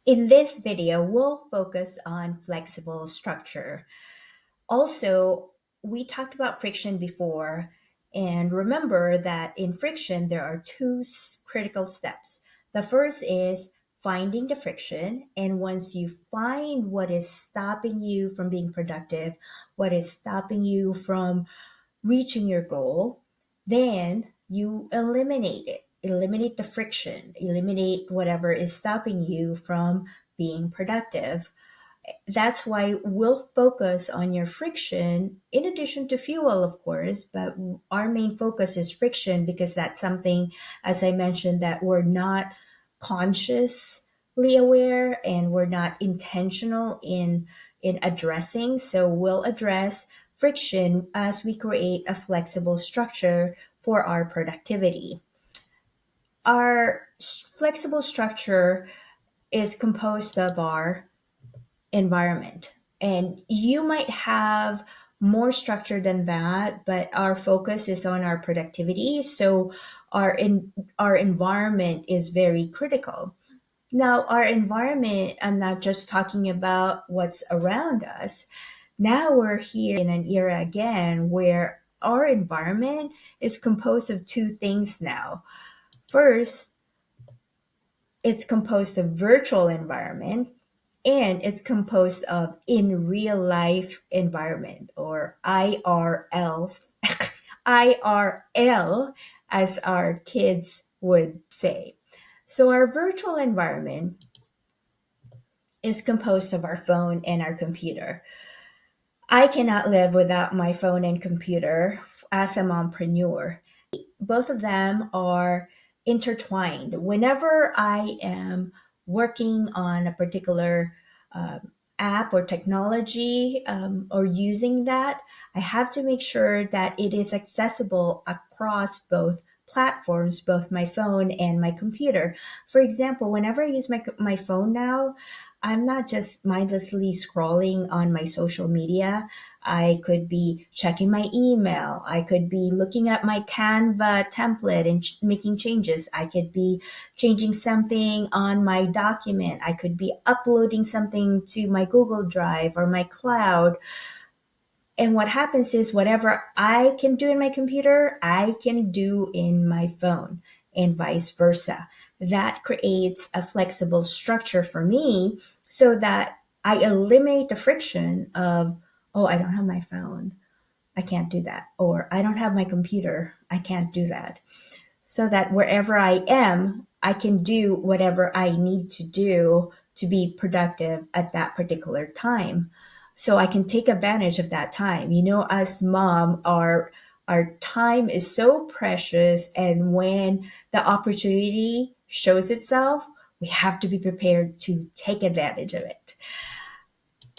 In this video, we'll focus on flexible structure. Also, we talked about friction before, and remember that in friction, there are two critical steps. The first is finding the friction, and once you find what is stopping you from being productive, what is stopping you from reaching your goal, then you eliminate it. Eliminate the friction, eliminate whatever is stopping you from being productive. That's why we'll focus on your friction in addition to fuel, of course, but our main focus is friction because that's something, as I mentioned, that we're not consciously aware and we're not intentional in addressing. So we'll address friction as we create a flexible structure for our productivity. Our flexible structure is composed of our environment. And you might have more structure than that, but our focus is on our productivity. So our environment is very critical. Now, our environment, I'm not just talking about what's around us. Now we're here in an era again where our environment is composed of two things now. First, it's composed of virtual environment and it's composed of in real life environment or IRL IRL as our kids would say. So our virtual environment is composed of our phone and our computer. I cannot live without my phone and computer as a mompreneur. Both of them are intertwined. Whenever I am working on a particular app or technology or using that, I have to make sure that it is accessible across both platforms, both my phone and my computer. For example, whenever I use my phone now, I'm not just mindlessly scrolling on my social media. I could be checking my email. I could be looking at my Canva template and making changes. I could be changing something on my document. I could be uploading something to my Google Drive or my cloud. And what happens is whatever I can do in my computer, I can do in my phone and vice versa. That creates a flexible structure for me so that I eliminate the friction of, oh, I don't have my phone. I can't do that. Or I don't have my computer. I can't do that. So that wherever I am, I can do whatever I need to do to be productive at that particular time. So I can take advantage of that time. You know, as mom, our time is so precious, and when the opportunity shows itself, we have to be prepared to take advantage of it.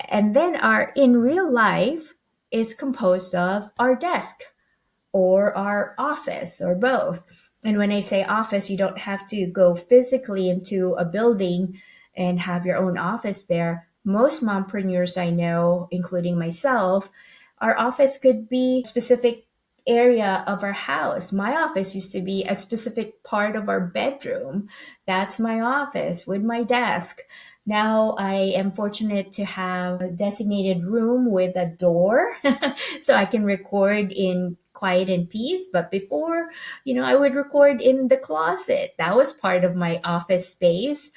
And then our in real life is composed of our desk or our office or both. And when I say office, you don't have to go physically into a building and have your own office there. Most mompreneurs I know, including myself, our office could be a specific area of our house. My office used to be a specific part of our bedroom. That's my office with my desk. Now I am fortunate to have a designated room with a door so I can record in quiet and peace. But before, I would record in the closet. That was part of my office space.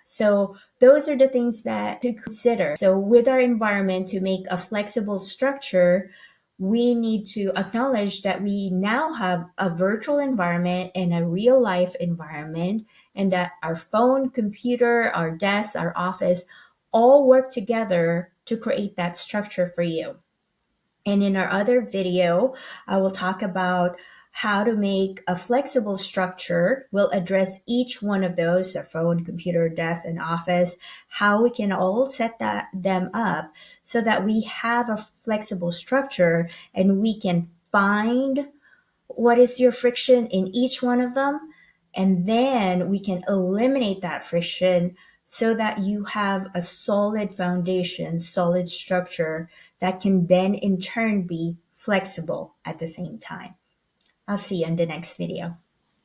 So those are the things that to consider. So with our environment, to make a flexible structure, we need to acknowledge that we now have a virtual environment and a real life environment, and that our phone, computer, our desk, our office all work together to create that structure for you. And in our other video, I will talk about how to make a flexible structure. We'll address each one of those, a phone, computer, desk, and office, how we can all set them up so that we have a flexible structure and we can find what is your friction in each one of them. And then we can eliminate that friction so that you have a solid foundation, solid structure that can then in turn be flexible at the same time. I'll see you in the next video.